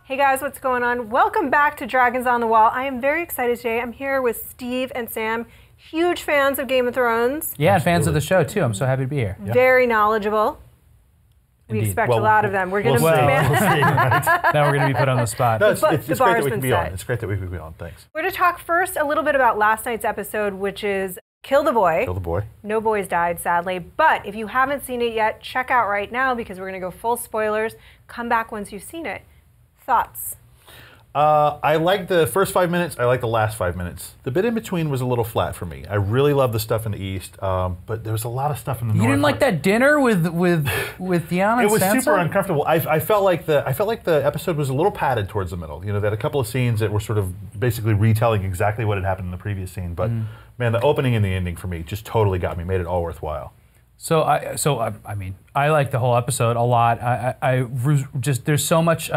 Hey guys, what's going on? Welcome back to Dragons on the Wall. I am very excited today. I'm here with Steve and Sam, huge fans of Game of Thrones. Yeah, and fans of the show too. I'm so happy to be here. Very knowledgeable. We Indeed. expect a lot of them. We're going to Now we're going to be put on the spot. No, it's great the that bar's we been can be on. set. It's great that we can be on. Thanks. We're going to talk first a little bit about last night's episode, which is Kill the Boy. Kill the boy. No boys died, sadly. But if you haven't seen it yet, check out right now because we're going to go full spoilers. Come back once you've seen it. Thoughts? I liked the first 5 minutes. I liked the last 5 minutes. The bit in between was a little flat for me. I really love the stuff in the east, but there was a lot of stuff in the north. You didn't like that dinner with Deanna and It was Sansa? super uncomfortable. I felt like the episode was a little padded towards the middle. You know, they had a couple of scenes that were sort of basically retelling exactly what had happened in the previous scene. But man, the opening and the ending for me just totally got me. Made it all worthwhile. So I mean, I liked the whole episode a lot. There's so much.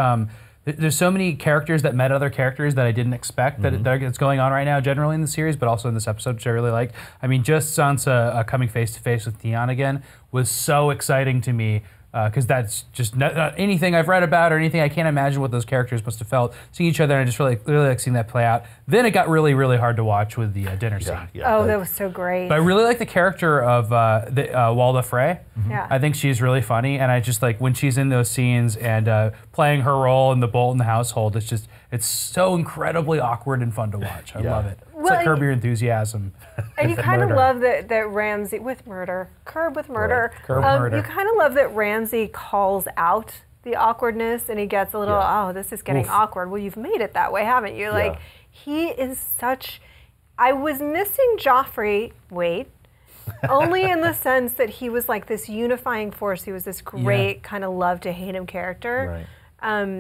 There's so many characters that met other characters that I didn't expect that's going on right now, generally in the series, but also in this episode, which I really liked. I mean, just Sansa coming face to face with Theon again was so exciting to me. Because that's just not anything I've read about or anything. I can't imagine what those characters must have felt seeing each other, and I just really like seeing that play out. Then it got really, really hard to watch with the dinner scene. Yeah, Oh, that was so great. But I really like the character of Walda Frey. Yeah. I think she's really funny, and I just like when she's in those scenes and playing her role in the Bolton household. It's so incredibly awkward and fun to watch. I love it. It's like Curb Your Enthusiasm. And you kind of love that Ramsay, Curb with murder. Right. Curb murder. You kind of love that Ramsay calls out the awkwardness and he gets a little, oh, this is getting awkward. Well, you've made it that way, haven't you? Like, he is such, I was missing Joffrey, only in the sense that he was like this unifying force. He was this great kind of love to hate him character. Right.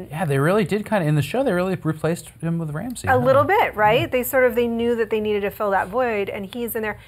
Yeah, they really did kind of, in the show, they really replaced him with Ramsay. A little bit, right? They knew that they needed to fill that void, and he's in there.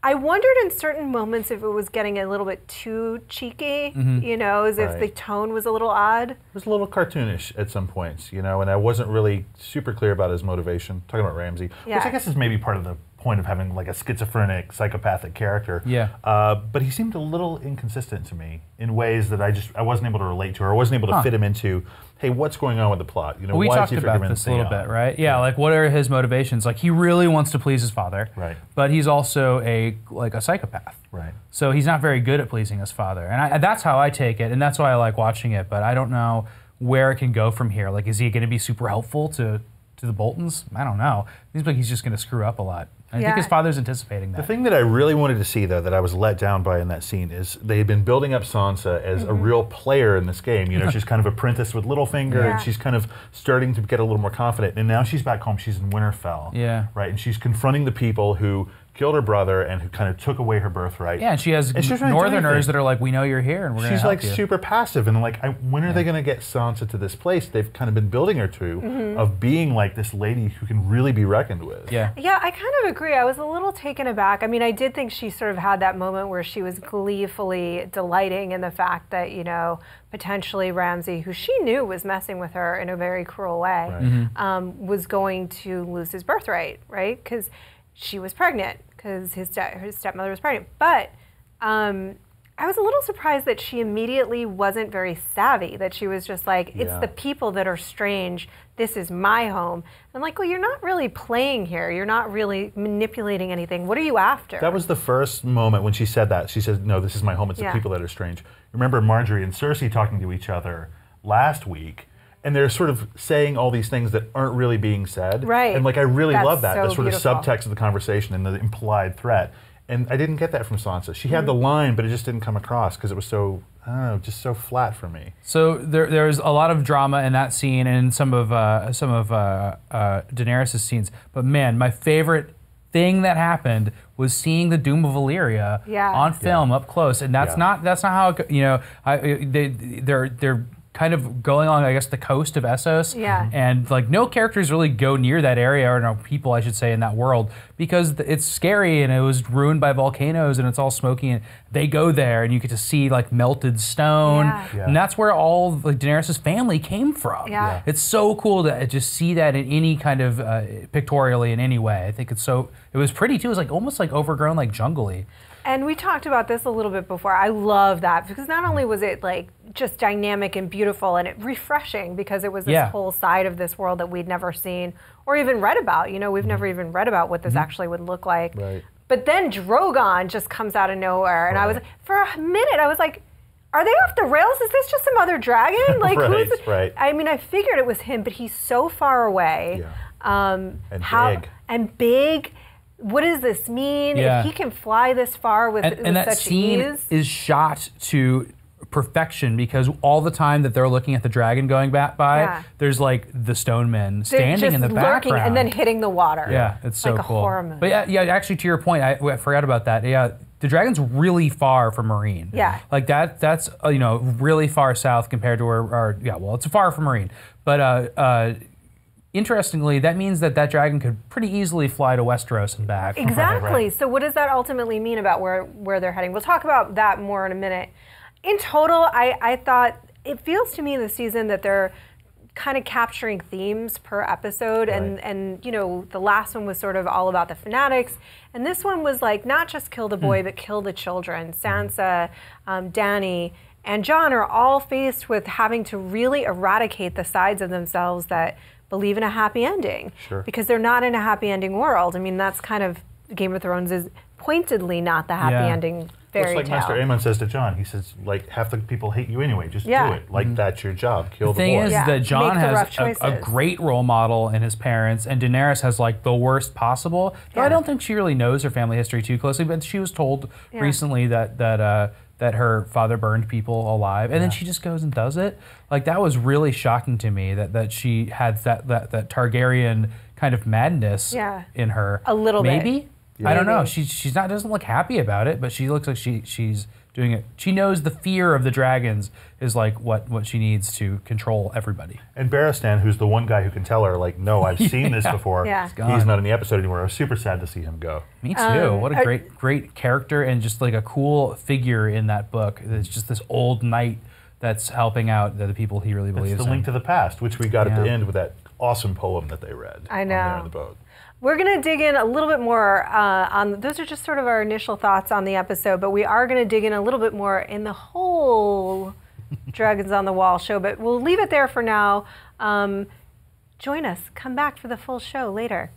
I wondered in certain moments if it was getting a little bit too cheeky, you know, as if the tone was a little odd. It was a little cartoonish at some points, you know, and I wasn't really super clear about his motivation. Talking about Ramsay, which I guess is maybe part of the point of having like a schizophrenic, psychopathic character. Yeah. But he seemed a little inconsistent to me in ways that I wasn't able to relate to, or I wasn't able to fit him into. Hey, what's going on with the plot? You know, we why talked is he about forgiving this a little bit, right? Yeah, like what are his motivations? Like he really wants to please his father, right? But he's also a psychopath, right? So he's not very good at pleasing his father, and that's how I take it, and that's why I like watching it. But I don't know where it can go from here. Like, is he going to be super helpful to the Boltons? I don't know. It seems like he's just going to screw up a lot. I think his father's anticipating that. The thing that I really wanted to see, though, that I was let down by in that scene is they had been building up Sansa as a real player in this game. You know, she's kind of apprenticed with Littlefinger, and she's kind of starting to get a little more confident. And now she's back home. She's in Winterfell, right? And she's confronting the people who killed her brother and who kind of took away her birthright. Yeah, and she has Northerners that are like, we know you're here, and we're going to help you. She's like super passive, and like, when are they going to get Sansa to this place they've kind of been building her to, of being like this lady who can really be reckoned with? Yeah, I kind of agree. I was a little taken aback. I mean, I did think she sort of had that moment where she was gleefully delighting in the fact that, you know, potentially Ramsay, who she knew was messing with her in a very cruel way, was going to lose his birthright, right? Because she was pregnant, because his stepmother was pregnant. But I was a little surprised that she immediately wasn't very savvy, that she was just like, it's the people that are strange. This is my home. I'm like, well, you're not really playing here. You're not really manipulating anything. What are you after? That was the first moment when she said that. She said, no, this is my home. It's the people that are strange. Remember Marjorie and Cersei talking to each other last week, and they're sort of saying all these things that aren't really being said. Right. And like, I really love that, so the sort beautiful. of subtext of the conversation and the implied threat. And I didn't get that from Sansa. She had the line, but it just didn't come across because it was so, I don't know, just so flat for me. So there's a lot of drama in that scene and some of Daenerys' scenes. But man, my favorite thing that happened was seeing the Doom of Valyria on film up close, and that's not how it, you know. They're kind of going along, I guess, the coast of Essos. Yeah. And like no characters really go near that area, or no people, I should say, in that world, because it's scary and it was ruined by volcanoes and it's all smoky, and they go there and you get to see like melted stone. Yeah. And that's where all like Daenerys' family came from. Yeah. It's so cool to just see that in any kind of pictorially in any way. I think it was pretty too. It was like almost like overgrown, like jungly. And we talked about this a little bit before. I love that because not only was it like just dynamic and beautiful and refreshing because it was this whole side of this world that we'd never seen or even read about. You know, we've never even read about what this actually would look like. Right. But then Drogon just comes out of nowhere, and I was, for a minute, I was like, are they off the rails? Is this just some other dragon? Like, Right, who's? right. I mean, I figured it was him, but he's so far away. Yeah. Big. And big. What does this mean? Yeah. If he can fly this far with and that such scene ease? is shot to perfection because all the time that they're looking at the dragon going by, there's like the stone men standing just in the lurking background and then hitting the water. Yeah, it's so like cool. A horror movie. But yeah, actually, to your point, I forgot about that. Yeah, the dragon's really far from Marine. Yeah, like that's really far south compared to where it's far from Marine. But interestingly, that means that dragon could pretty easily fly to Westeros and back. Exactly. Right. So what does that ultimately mean about where they're heading? We'll talk about that more in a minute. In total, I thought it feels to me this season that they're kind of capturing themes per episode, and the last one was sort of all about the fanatics, and this one was like not just kill the boy but kill the children. Sansa, Dany, and Jon are all faced with having to really eradicate the sides of themselves that believe in a happy ending, because they're not in a happy ending world. I mean, that's kind of Game of Thrones is pointedly not the happy ending fairy like tale. Master Aemon says to Jon, he says, like, half the people hate you anyway, just do it. Like, that's your job, kill the boy. The thing is that Jon has a rough great role model in his parents, and Daenerys has like the worst possible. Though I don't think she really knows her family history too closely, but she was told recently that her father burned people alive, and then she just goes and does it. Like, that was really shocking to me that she had that Targaryen kind of madness in her. A little bit. Maybe. Yeah. I don't know. She's not doesn't look happy about it, but she looks like she's doing it. She knows the fear of the dragons is like what she needs to control everybody. And Barristan, who's the one guy who can tell her, like, no, I've seen this before. He's not in the episode anymore. I was super sad to see him go. Me too. What a great character, and just like a cool figure in that book. It's just this old knight that's helping out the people he really believes in. It's the link to the past, which we got at the end with that awesome poem that they read. I know. On the boat. We're going to dig in a little bit more on, those are just sort of our initial thoughts on the episode, but we are going to dig in a little bit more in the whole Dragons on the Wall show, but we'll leave it there for now. Join us. Come back for the full show later.